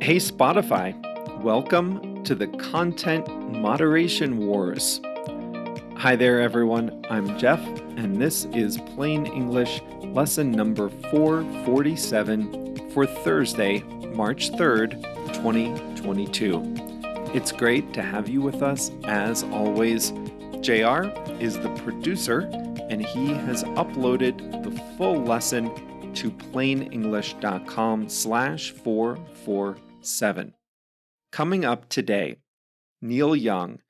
Hey Spotify, welcome to the Content Moderation Wars. Hi there everyone, I'm Jeff, and this is Plain English lesson number 447 for Thursday, March 3rd, 2022. It's great to have you with us as always. JR is the producer, and he has uploaded the full lesson to plainenglish.com/447. Coming up today, Neil Young,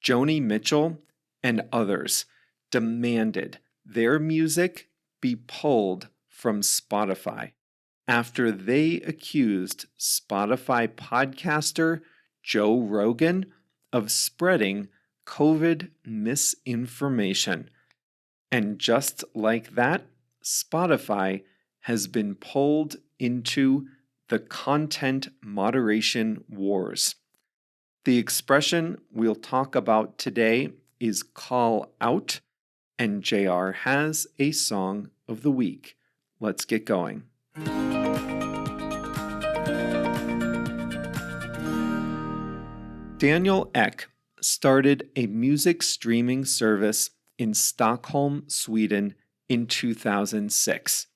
Joni Mitchell, and others demanded their music be pulled from Spotify after they accused Spotify podcaster Joe Rogan of spreading COVID misinformation. And just like that, Spotify has been pulled into the content moderation wars. The expression we'll talk about today is call out, and JR has a song of the week. Let's get going. Daniel Ek started a music streaming service in Stockholm, Sweden in 2006.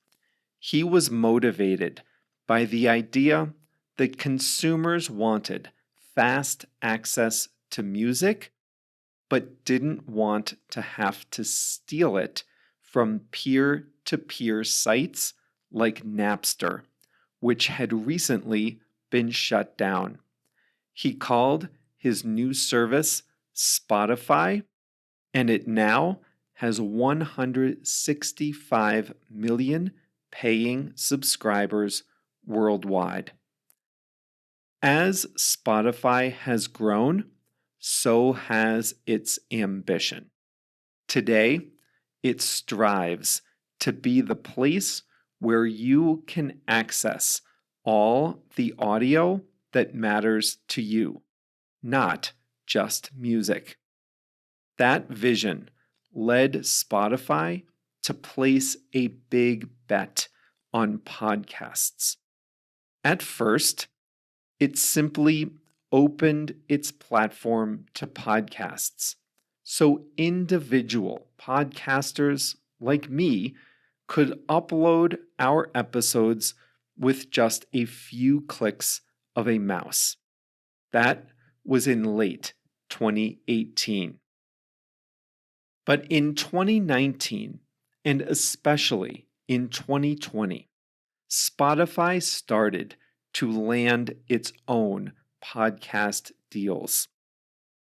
He was motivated by the idea that consumers wanted fast access to music, but didn't want to have to steal it from peer-to-peer sites like Napster, which had recently been shut down. He called his new service Spotify, and it now has 165 million paying subscribers worldwide. As Spotify has grown, so has its ambition. Today, it strives to be the place where you can access all the audio that matters to you, not just music. That vision led Spotify to place a big bet on podcasts. At first, it simply opened its platform to podcasts, so individual podcasters like me could upload our episodes with just a few clicks of a mouse. That was in late 2018. But in 2019, and especially in 2020, Spotify started to land its own podcast deals.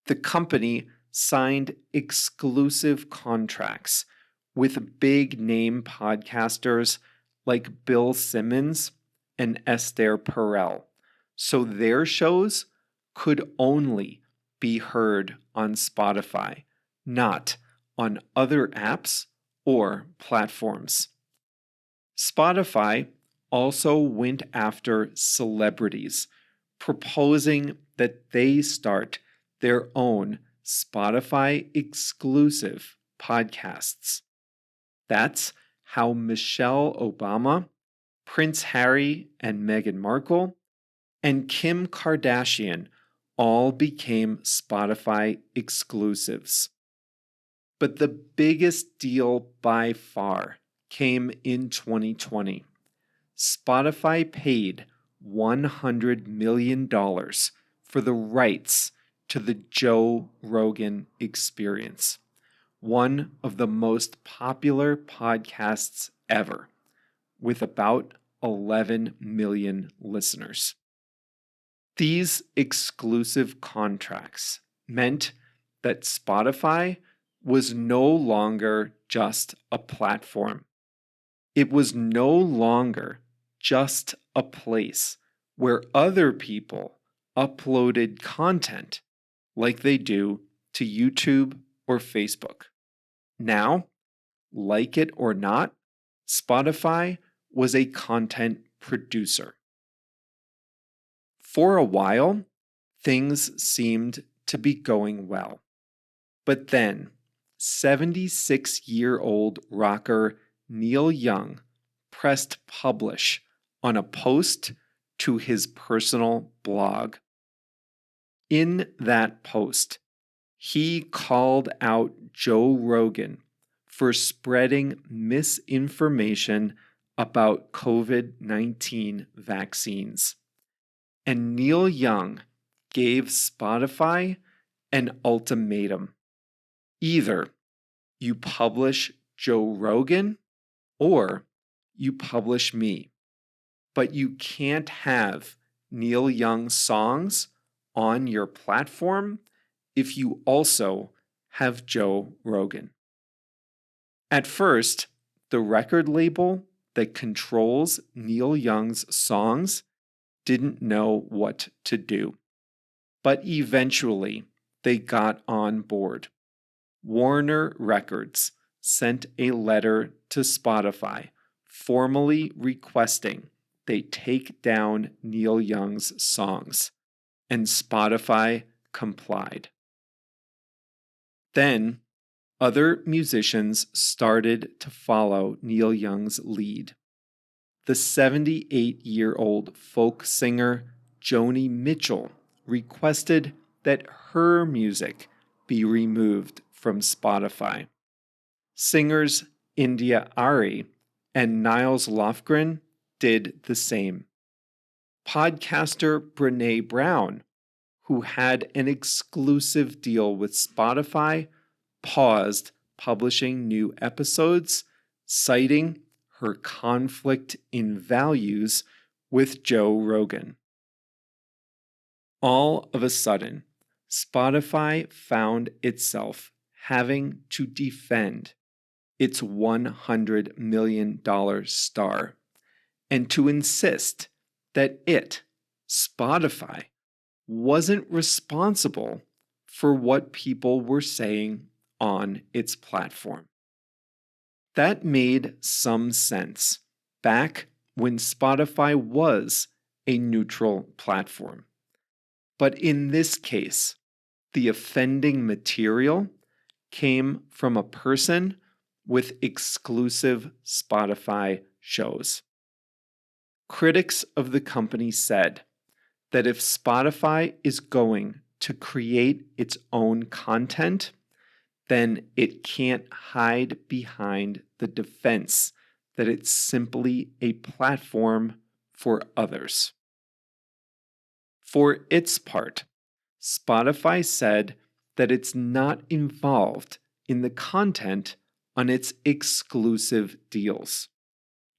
The company signed exclusive contracts with big-name podcasters like Bill Simmons and Esther Perel, so their shows could only be heard on Spotify, not on other apps or platforms. Spotify also went after celebrities, proposing that they start their own Spotify exclusive podcasts. That's how Michelle Obama, Prince Harry and Meghan Markle, and Kim Kardashian all became Spotify exclusives. But the biggest deal by far came in 2020. Spotify paid $100 million for the rights to the Joe Rogan Experience, one of the most popular podcasts ever, with about 11 million listeners. These exclusive contracts meant that Spotify was no longer just a platform. It was no longer just a place where other people uploaded content like they do to YouTube or Facebook. Now, like it or not, Spotify was a content producer. For a while, things seemed to be going well. But then, 76-year-old rocker Neil Young pressed publish on a post to his personal blog. In that post, he called out Joe Rogan for spreading misinformation about COVID-19 vaccines. And Neil Young gave Spotify an ultimatum. Either you publish Joe Rogan or you publish me. But you can't have Neil Young songs on your platform if you also have Joe Rogan. At first, the record label that controls Neil Young's songs didn't know what to do. But eventually, they got on board. Warner Records sent a letter to Spotify formally requesting they take down Neil Young's songs, and Spotify complied. Then, other musicians started to follow Neil Young's lead. The 78-year-old folk singer Joni Mitchell requested that her music be removed from Spotify. Singers India Ari and Niles Lofgren did the same. Podcaster Brené Brown, who had an exclusive deal with Spotify, paused publishing new episodes, citing her conflict in values with Joe Rogan. All of a sudden, Spotify found itself having to defend its $100 million star and to insist that it, Spotify, wasn't responsible for what people were saying on its platform. That made some sense back when Spotify was a neutral platform. But in this case, the offending material came from a person with exclusive Spotify shows. Critics of the company said that if Spotify is going to create its own content, then it can't hide behind the defense that it's simply a platform for others. For its part, Spotify said that it's not involved in the content on its exclusive deals.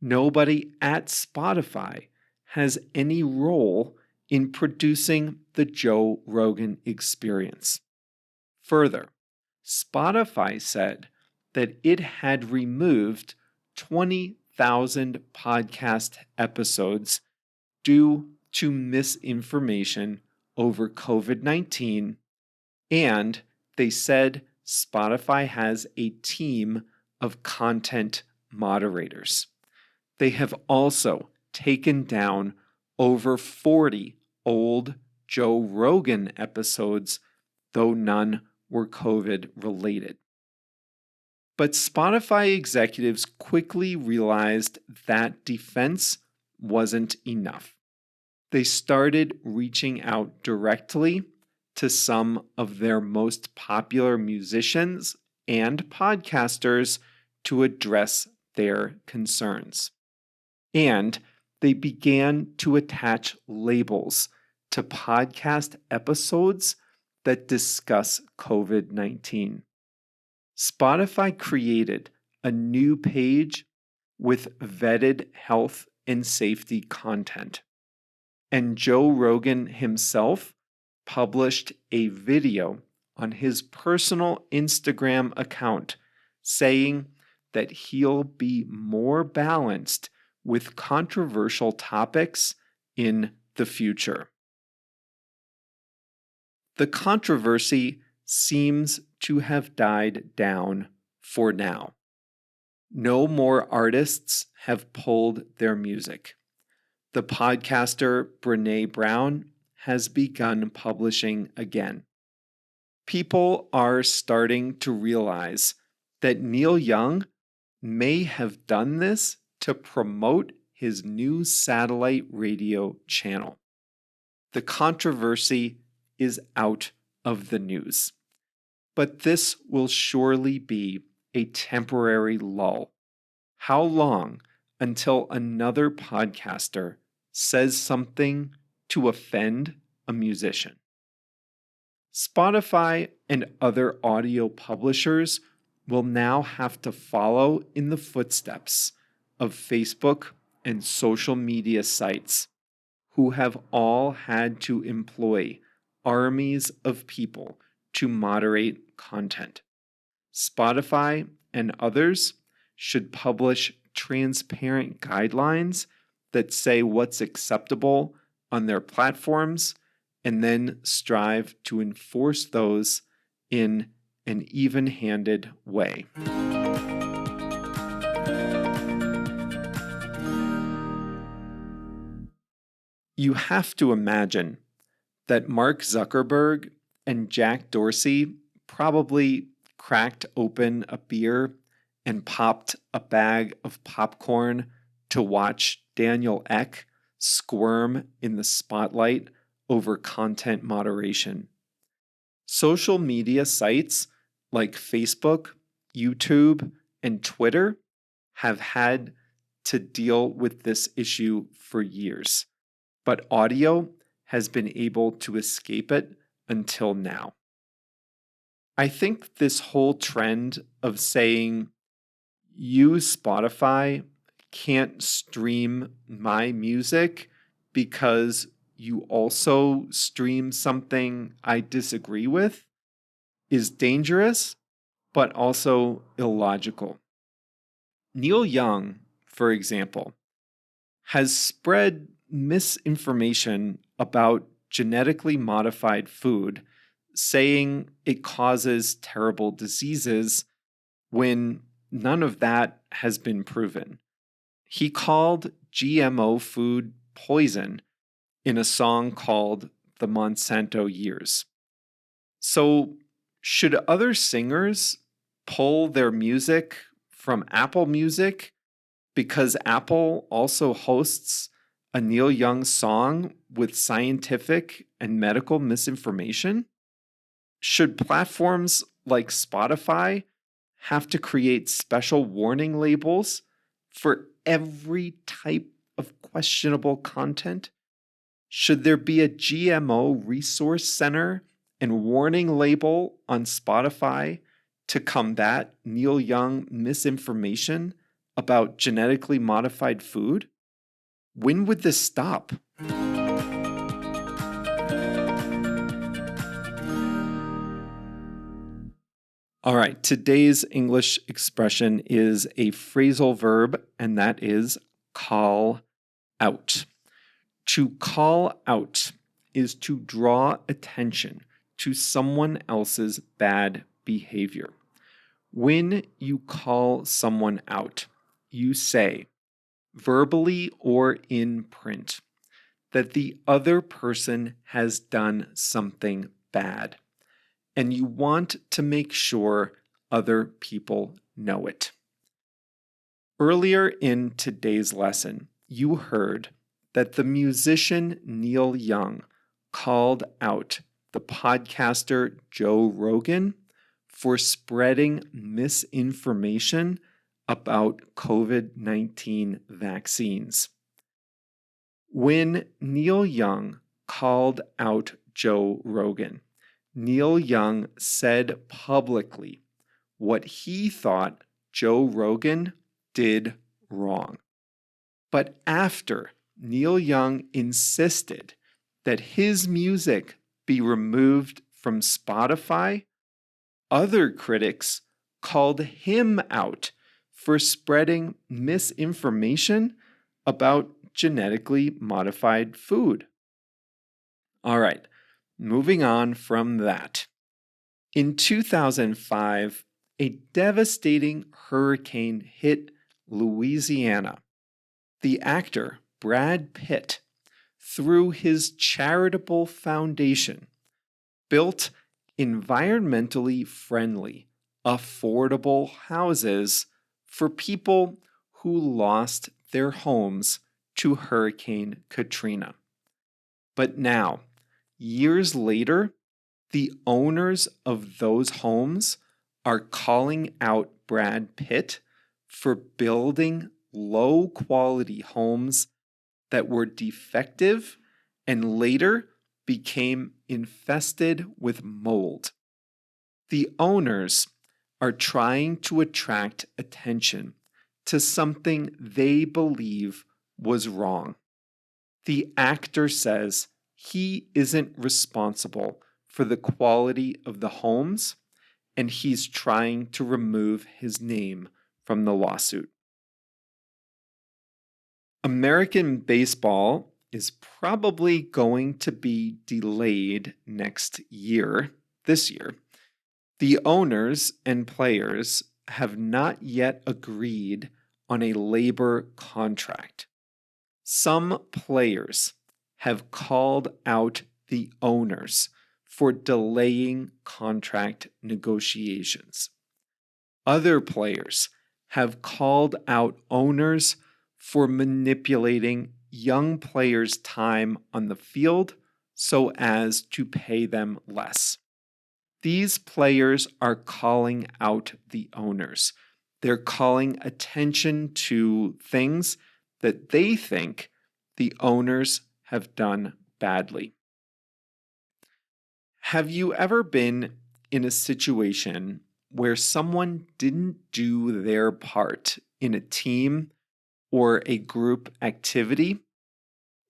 Nobody at Spotify has any role in producing the Joe Rogan experience. Further, Spotify said that it had removed 20,000 podcast episodes due to misinformation over COVID-19, and they said Spotify has a team of content moderators. They have also taken down over 40 old Joe Rogan episodes, though none were COVID related. But Spotify executives quickly realized that defense wasn't enough. They started reaching out directly to some of their most popular musicians and podcasters to address their concerns. And they began to attach labels to podcast episodes that discuss COVID-19. Spotify created a new page with vetted health and safety content. And Joe Rogan himself published a video on his personal Instagram account saying that he'll be more balanced with controversial topics in the future. The controversy seems to have died down for now. No more artists have pulled their music. The podcaster Brené Brown has begun publishing again. People are starting to realize that Neil Young may have done this to promote his new satellite radio channel. The controversy is out of the news. But this will surely be a temporary lull. How long until another podcaster says something to offend a musician? Spotify and other audio publishers will now have to follow in the footsteps of Facebook and social media sites who have all had to employ armies of people to moderate content. Spotify and others should publish transparent guidelines that say what's acceptable on their platforms and then strive to enforce those in an even-handed way. You have to imagine that Mark Zuckerberg and Jack Dorsey probably cracked open a beer and popped a bag of popcorn to watch Daniel Ek squirm in the spotlight over content moderation. Social media sites like Facebook, YouTube, and Twitter have had to deal with this issue for years, but audio has been able to escape it until now. I think this whole trend of saying, you, Spotify, can't stream my music because you also stream something I disagree with is dangerous, but also illogical. Neil Young, for example, has spread misinformation about genetically modified food, saying it causes terrible diseases when none of that has been proven. He called GMO food poison in a song called The Monsanto Years. So, should other singers pull their music from Apple Music because Apple also hosts a Neil Young song with scientific and medical misinformation? Should platforms like Spotify have to create special warning labels for every type of questionable content? Should there be a GMO resource center and warning label on Spotify to combat Neil Young misinformation about genetically modified food? When would this stop? All right, today's English expression is a phrasal verb, and that is call out. To call out is to draw attention to someone else's bad behavior. When you call someone out, you say, verbally or in print, that the other person has done something bad, and you want to make sure other people know it. Earlier in today's lesson, you heard that the musician Neil Young called out the podcaster Joe Rogan for spreading misinformation about COVID-19 vaccines. When Neil Young called out Joe Rogan, Neil Young said publicly what he thought Joe Rogan did wrong. But after Neil Young insisted that his music be removed from Spotify, other critics called him out for spreading misinformation about genetically modified food. All right, moving on from that. In 2005, a devastating hurricane hit Louisiana. The actor Brad Pitt, through his charitable foundation, built environmentally friendly, affordable houses for people who lost their homes to Hurricane Katrina. But now, years later, the owners of those homes are calling out Brad Pitt for building low-quality homes that were defective and later became infested with mold. The owners are trying to attract attention to something they believe was wrong. The actor says he isn't responsible for the quality of the homes, and he's trying to remove his name from the lawsuit. American baseball is probably going to be delayed this year. The owners and players have not yet agreed on a labor contract. Some players have called out the owners for delaying contract negotiations. Other players have called out owners for manipulating young players' time on the field so as to pay them less. These players are calling out the owners. They're calling attention to things that they think the owners have done badly. Have you ever been in a situation where someone didn't do their part in a team or a group activity?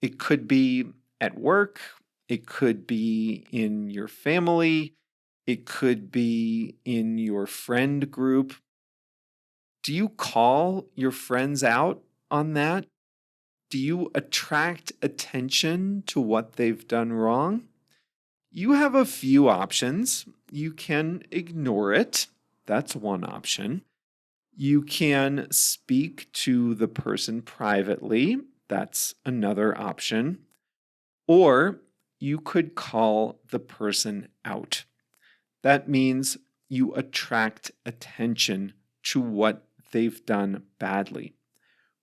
It could be at work, it could be in your family, it could be in your friend group. Do you call your friends out on that? Do you attract attention to what they've done wrong? You have a few options. You can ignore it. That's one option. You can speak to the person privately. That's another option. Or you could call the person out. That means you attract attention to what they've done badly.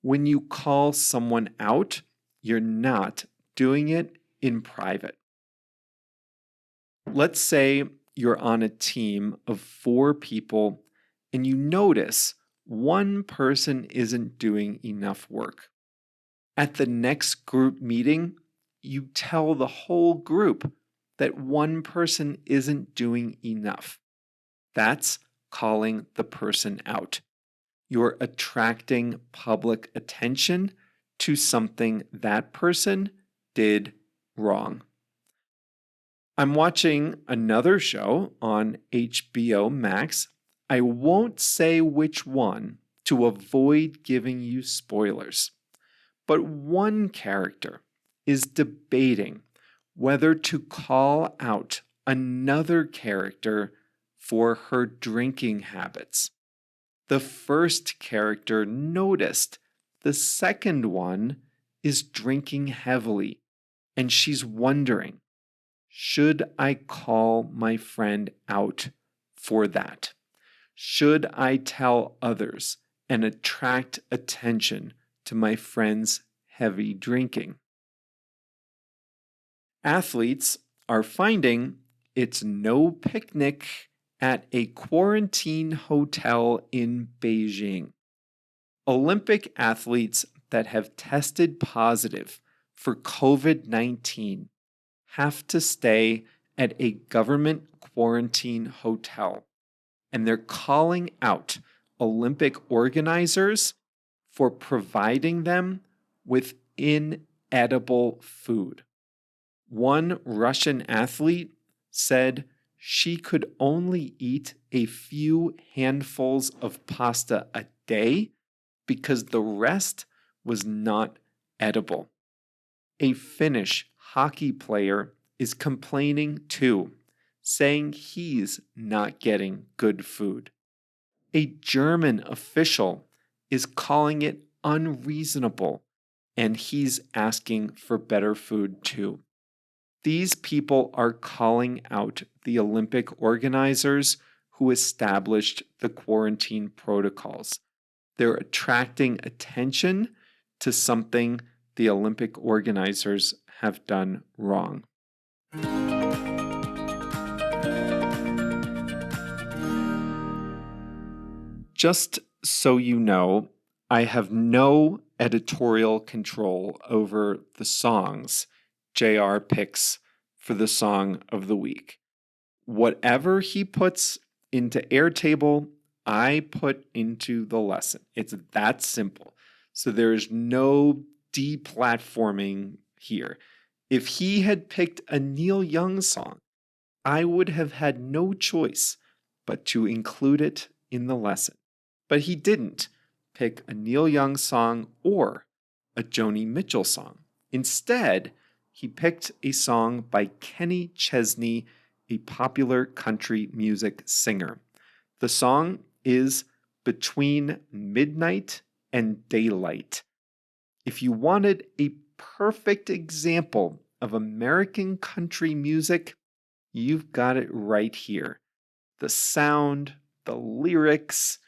When you call someone out, you're not doing it in private. Let's say you're on a team of 4 people and you notice one person isn't doing enough work. At the next group meeting, you tell the whole group that one person isn't doing enough. That's calling the person out. You're attracting public attention to something that person did wrong. I'm watching another show on HBO Max. I won't say which one to avoid giving you spoilers, but one character is debating whether to call out another character for her drinking habits. The first character noticed the second one is drinking heavily, and she's wondering, should I call my friend out for that? Should I tell others and attract attention to my friend's heavy drinking? Athletes are finding it's no picnic at a quarantine hotel in Beijing. Olympic athletes that have tested positive for COVID-19 have to stay at a government quarantine hotel, and they're calling out Olympic organizers for providing them with inedible food. One Russian athlete said she could only eat a few handfuls of pasta a day because the rest was not edible. A Finnish hockey player is complaining too, saying he's not getting good food. A German official is calling it unreasonable, and he's asking for better food too. These people are calling out the Olympic organizers who established the quarantine protocols. They're attracting attention to something the Olympic organizers have done wrong. Just so you know, I have no editorial control over the songs JR picks for the song of the week. Whatever he puts into Airtable, I put into the lesson. It's that simple. So there's no deplatforming here. If he had picked a Neil Young song, I would have had no choice but to include it in the lesson. But he didn't pick a Neil Young song or a Joni Mitchell song. Instead, he picked a song by Kenny Chesney, a popular country music singer. The song is Between Midnight and Daylight. If you wanted a perfect example of American country music, you've got it right here. The sound, the lyrics,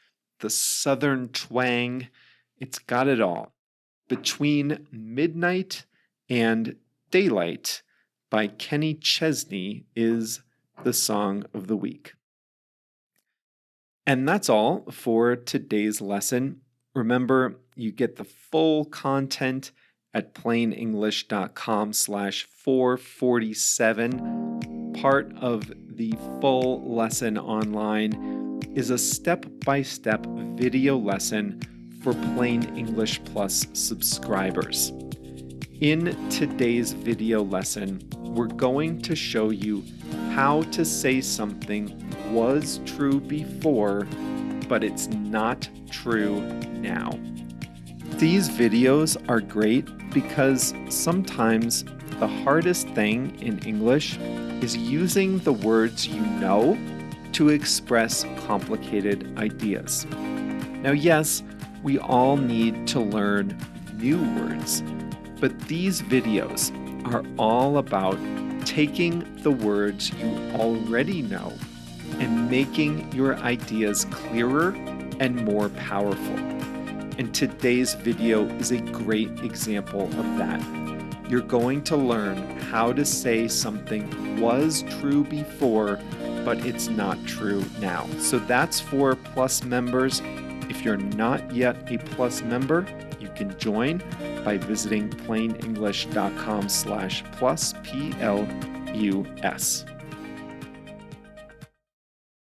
the southern twang, it's got it all. Between Midnight and Daylight by Kenny Chesney is the song of the week. And that's all for today's lesson. Remember, you get the full content at plainenglish.com/447. Part of the full lesson online is a step-by-step video lesson for Plain English Plus subscribers. In today's video lesson, we're going to show you how to say something was true before, but it's not true now. These videos are great because sometimes the hardest thing in English is using the words you know to express complicated ideas. Now, yes, we all need to learn new words, but these videos are all about taking the words you already know and making your ideas clearer and more powerful. And today's video is a great example of that. You're going to learn how to say something was true before, but it's not true now. So that's for Plus members. If you're not yet a Plus member, you can join by visiting plainenglish.com/plus, PLUS.